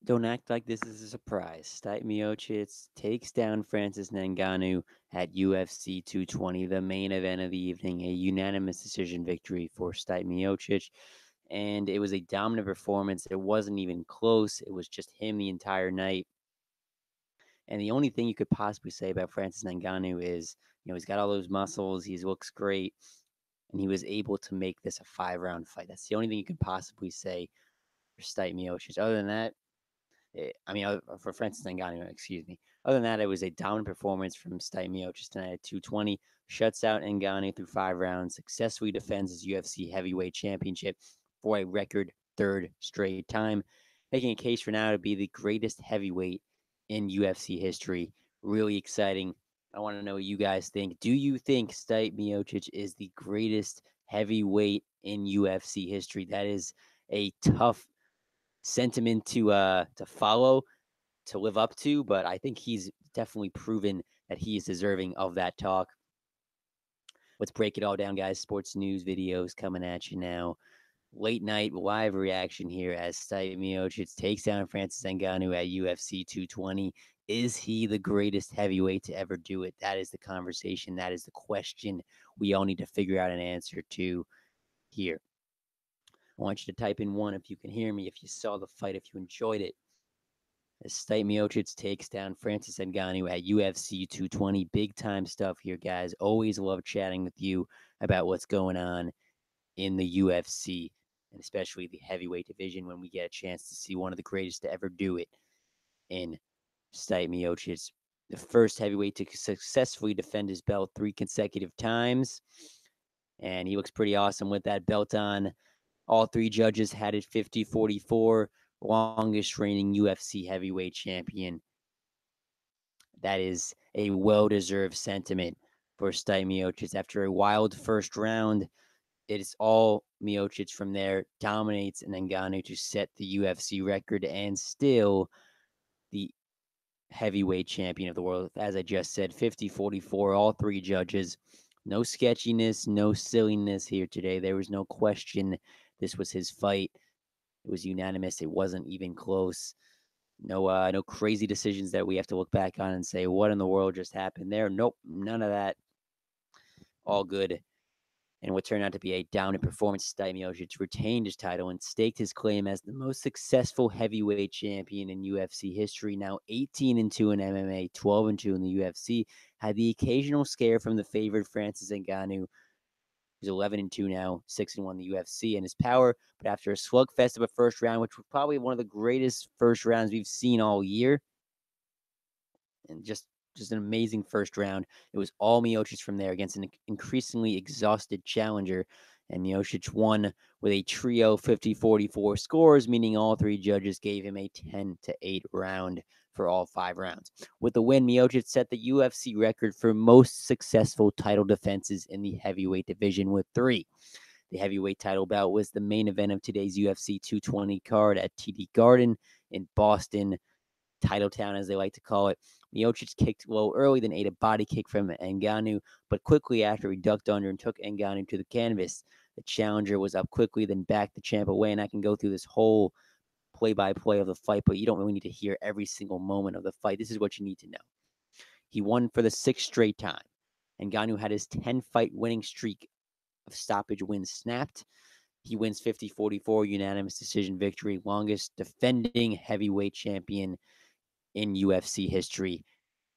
Don't act like this is a surprise. Stipe Miocic takes down Francis Ngannou at UFC 220, the main event of the evening, a unanimous decision victory for Stipe Miocic. And it was a dominant performance. It wasn't even close. It was just him the entire night. And the only thing you could possibly say about Francis Ngannou is, he's got all those muscles. He looks great. And he was able to make this a 5-round fight. That's the only thing you could possibly say for Stipe Miocic. Other than that, for Francis Ngannou, excuse me. Other than that, it was a dominant performance from Stipe Miocic tonight at 220. Shuts out Ngannou through 5 rounds, successfully defends his UFC heavyweight championship for a record third straight time, making a case for now to be the greatest heavyweight in UFC history. Really exciting. I want to know what you guys think. Do you think Stipe Miocic is the greatest heavyweight in UFC history? That is a tough sentiment to follow, to live up to, but I think he's definitely proven that he is deserving of that talk. Let's break it all down, guys. Sports news videos coming at you now. Late night live reaction here as Stipe Miocic takes down Francis Ngannou at UFC 220. Is he the greatest heavyweight to ever do it? That is the conversation. That is the question we all need to figure out an answer to here. I want you to type in one if you can hear me, if you saw the fight, if you enjoyed it. As Stipe Miocic takes down Francis Ngannou at UFC 220. Big time stuff here, guys. Always love chatting with you about what's going on in the UFC, and especially the heavyweight division when we get a chance to see one of the greatest to ever do it in Stipe Miocic, the first heavyweight to successfully defend his belt 3 consecutive times. And he looks pretty awesome with that belt on. All three judges had it 50-44, longest reigning UFC heavyweight champion. That is a well-deserved sentiment for Stipe Miocic. After a wild first round, it is all Miocic from there, dominates Ngannou to set the UFC record and still the heavyweight champion of the world. As I just said, 50-44, all three judges. No sketchiness, no silliness here today. There was no question this was his fight. It was unanimous. It wasn't even close. No crazy decisions that we have to look back on and say, what in the world just happened there? Nope, none of that. All good. And what turned out to be a dominant performance, Stipe Miocic retained his title and staked his claim as the most successful heavyweight champion in UFC history. Now 18-2 in MMA, 12-2 in the UFC. Had the occasional scare from the favorite Francis Ngannou. He's 11-2 now, 6-1 in the UFC, and his power. But after a slugfest of a first round, which was probably one of the greatest first rounds we've seen all year, and just an amazing first round. It was all Miocic from there against an increasingly exhausted challenger, and Miocic won with a trio 50-44 scores, meaning all three judges gave him a 10-8 round for all 5 rounds. With the win, Miocic set the UFC record for most successful title defenses in the heavyweight division with 3. The heavyweight title bout was the main event of today's UFC 220 card at TD Garden in Boston, Titletown, as they like to call it. Miocic kicked low early, then ate a body kick from Ngannou, but quickly after he ducked under and took Ngannou to the canvas. The challenger was up quickly, then backed the champ away, and I can go through this whole play-by-play of the fight, but you don't really need to hear every single moment of the fight. This is what you need to know. He won for the 6th straight time. Ngannou had his 10-fight winning streak of stoppage wins snapped. He wins 50-44 unanimous decision victory, longest defending heavyweight champion in UFC history.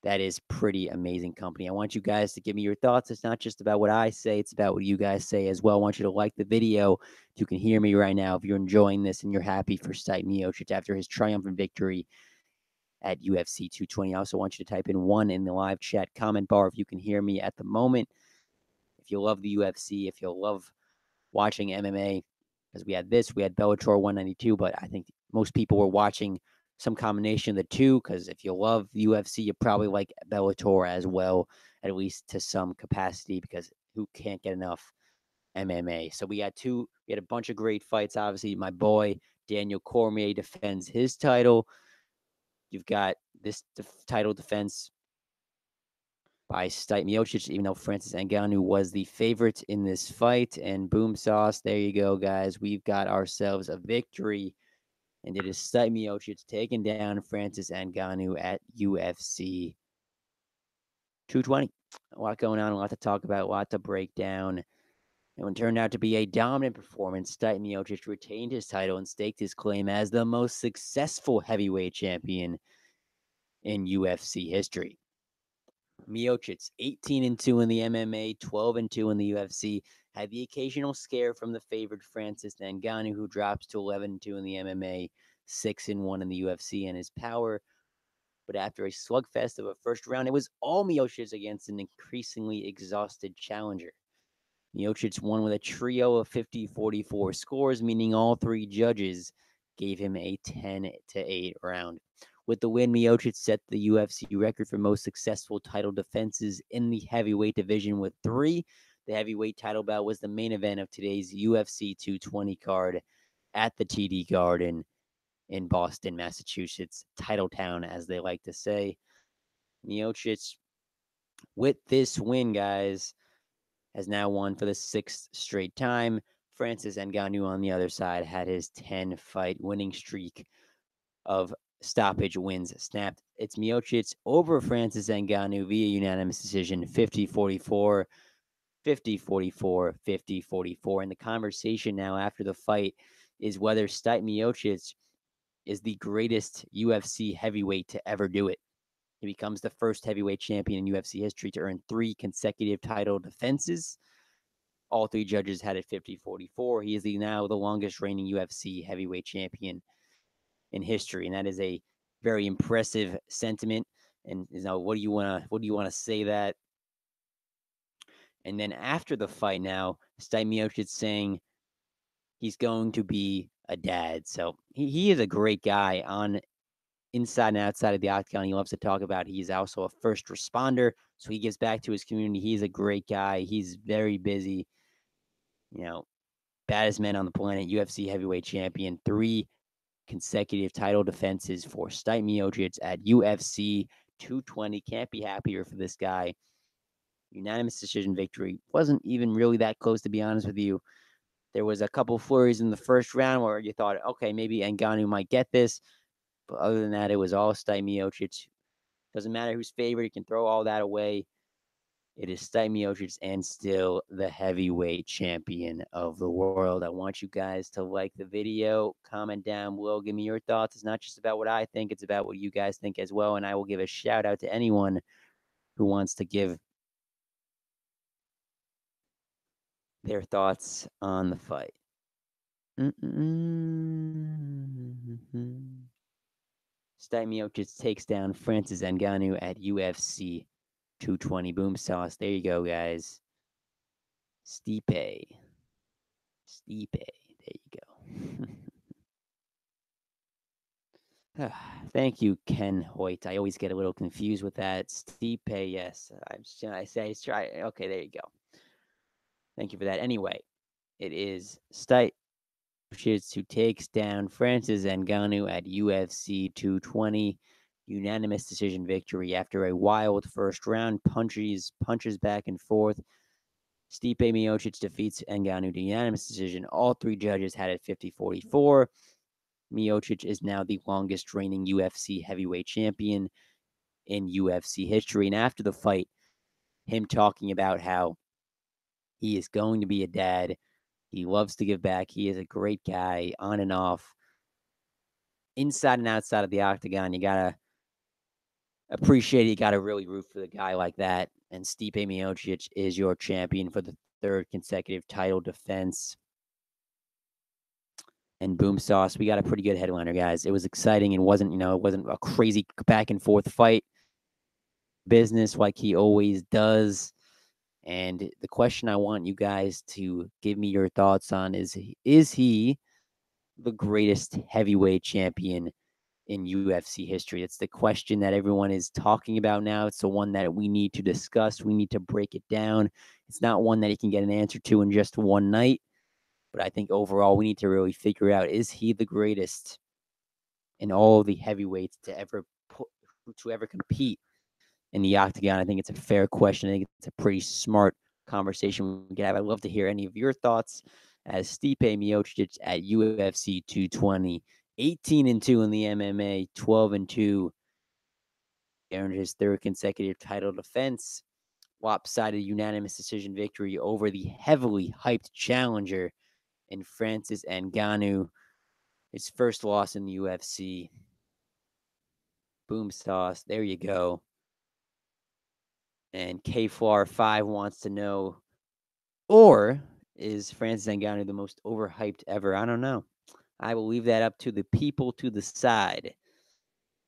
That is pretty amazing company. I want you guys to give me your thoughts. It's not just about what I say, it's about what you guys say as well. I want you to like the video if you can hear me right now, if you're enjoying this and you're happy for Stipe Miocic after his triumphant victory at UFC 220. I also want you to type in 1 in the live chat comment bar if you can hear me at the moment. If you love the UFC, if you love watching MMA, because we had Bellator 192, but I think most people were watching some combination of the two, because if you love the UFC, you probably like Bellator as well, at least to some capacity, because who can't get enough MMA? So we had a bunch of great fights. Obviously, my boy Daniel Cormier defends his title. You've got this title defense by Stipe Miocic, even though Francis Ngannou was the favorite in this fight. And boom sauce, there you go, guys. We've got ourselves a victory And it is Stipe Miocic taking down Francis Ngannou at UFC 220. A lot going on, a lot to talk about, a lot to break down. And it turned out to be a dominant performance, Stipe Miocic retained his title and staked his claim as the most successful heavyweight champion in UFC history. Miocic, 18-2 in the MMA, 12-2 in the UFC, had the occasional scare from the favored Francis Ngannou, who drops to 11-2 in the MMA, 6-1 in the UFC, and his power. But after a slugfest of a first round, it was all Miocic against an increasingly exhausted challenger. Miocic won with a trio of 50-44 scores, meaning all three judges gave him a 10-8 round. With the win, Miocic set the UFC record for most successful title defenses in the heavyweight division with 3. The heavyweight title bout was the main event of today's UFC 220 card at the TD Garden in Boston, Massachusetts, Titletown, as they like to say. Miocic, with this win, guys, has now won for the 6th straight time. Francis Ngannou on the other side had his 10-fight winning streak of stoppage wins snapped. It's Miocic over Francis Ngannou via unanimous decision, 50-44, 50-44, 50-44. And the conversation now after the fight is whether Stipe Miocic is the greatest UFC heavyweight to ever do it. He becomes the first heavyweight champion in UFC history to earn 3 consecutive title defenses. All 3 judges had it 50-44. He is now the longest reigning UFC heavyweight champion in history, and that is a very impressive sentiment. And what do you want to say that? And then after the fight, now Stipe Miocic saying he's going to be a dad. So he is a great guy on inside and outside of the octagon. He loves to talk about. He's also a first responder, so he gives back to his community. He's a great guy. He's very busy. Baddest man on the planet, UFC heavyweight champion, 3 consecutive title defenses for Stipe Miocic at UFC 220. Can't be happier for this guy. Unanimous decision victory. Wasn't even really that close, to be honest with you. There was a couple flurries in the first round where you thought, okay, maybe Ngannou might get this. But other than that, it was all Stipe Miocic. Doesn't matter who's favored. You can throw all that away. It is Stipe Miocic and still the heavyweight champion of the world. I want you guys to like the video, comment down below, give me your thoughts. It's not just about what I think, it's about what you guys think as well. And I will give a shout out to anyone who wants to give their thoughts on the fight. Stipe Miocic takes down Francis Ngannou at UFC 220. Boom sauce. There you go, guys. Stipe. There you go. Thank you, Ken Hoyt. I always get a little confused with that. Stipe, yes. I say try. Okay, there you go. Thank you for that. Anyway, it is Stipe who takes down Francis Ngannou at UFC 220. Unanimous decision victory after a wild first round. Punches back and forth. Stipe Miocic defeats Ngannou to unanimous decision. All 3 judges had it 50-44. Miocic is now the longest reigning UFC heavyweight champion in UFC history. And after the fight, him talking about how he is going to be a dad. He loves to give back. He is a great guy on and off. Inside and outside of the octagon, you got to appreciate it. You got to really root for the guy like that. And Stipe Miocic is your champion for the 3rd consecutive title defense. And boom sauce, we got a pretty good headliner, guys. It was exciting. It wasn't a crazy back and forth fight. Business like he always does. And the question I want you guys to give me your thoughts on is he the greatest heavyweight champion in UFC history? It's the question that everyone is talking about now. It's the one that we need to discuss. We need to break it down. It's not one that you can get an answer to in just one night. But I think overall, we need to really figure out, is he the greatest in all the heavyweights to ever compete in the octagon? I think it's a fair question. I think it's a pretty smart conversation we can have. I'd love to hear any of your thoughts as Stipe Miocic at UFC 220 18-2 in the MMA, 12-2. Earned his third consecutive title defense. Lopsided unanimous decision victory over the heavily hyped challenger in Francis Ngannou. His first loss in the UFC. Boom sauce. There you go. And KFLAR5 wants to know, or is Francis Ngannou the most overhyped ever? I don't know. I will leave that up to the people to decide.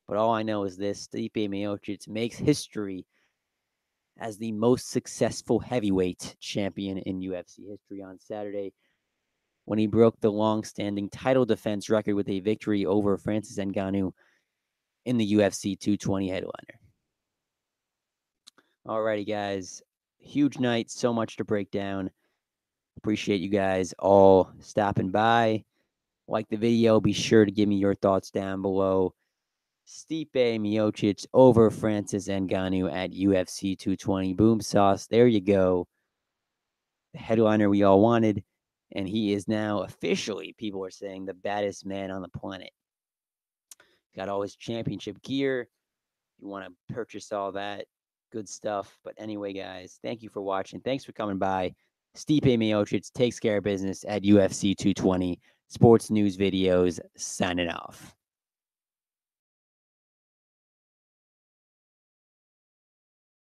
But all I know is this: Stipe Miocic makes history as the most successful heavyweight champion in UFC history on Saturday when he broke the long-standing title defense record with a victory over Francis Ngannou in the UFC 220 headliner. Alrighty, guys. Huge night. So much to break down. Appreciate you guys all stopping by. Like the video. Be sure to give me your thoughts down below. Stipe Miocic over Francis Ngannou at UFC 220. Boom sauce. There you go. The headliner we all wanted. And he is now officially, people are saying, the baddest man on the planet. Got all his championship gear. You want to purchase all that good stuff. But anyway, guys, thank you for watching. Thanks for coming by. Stipe Miocic takes care of business at UFC 220. Sports News Videos signing off.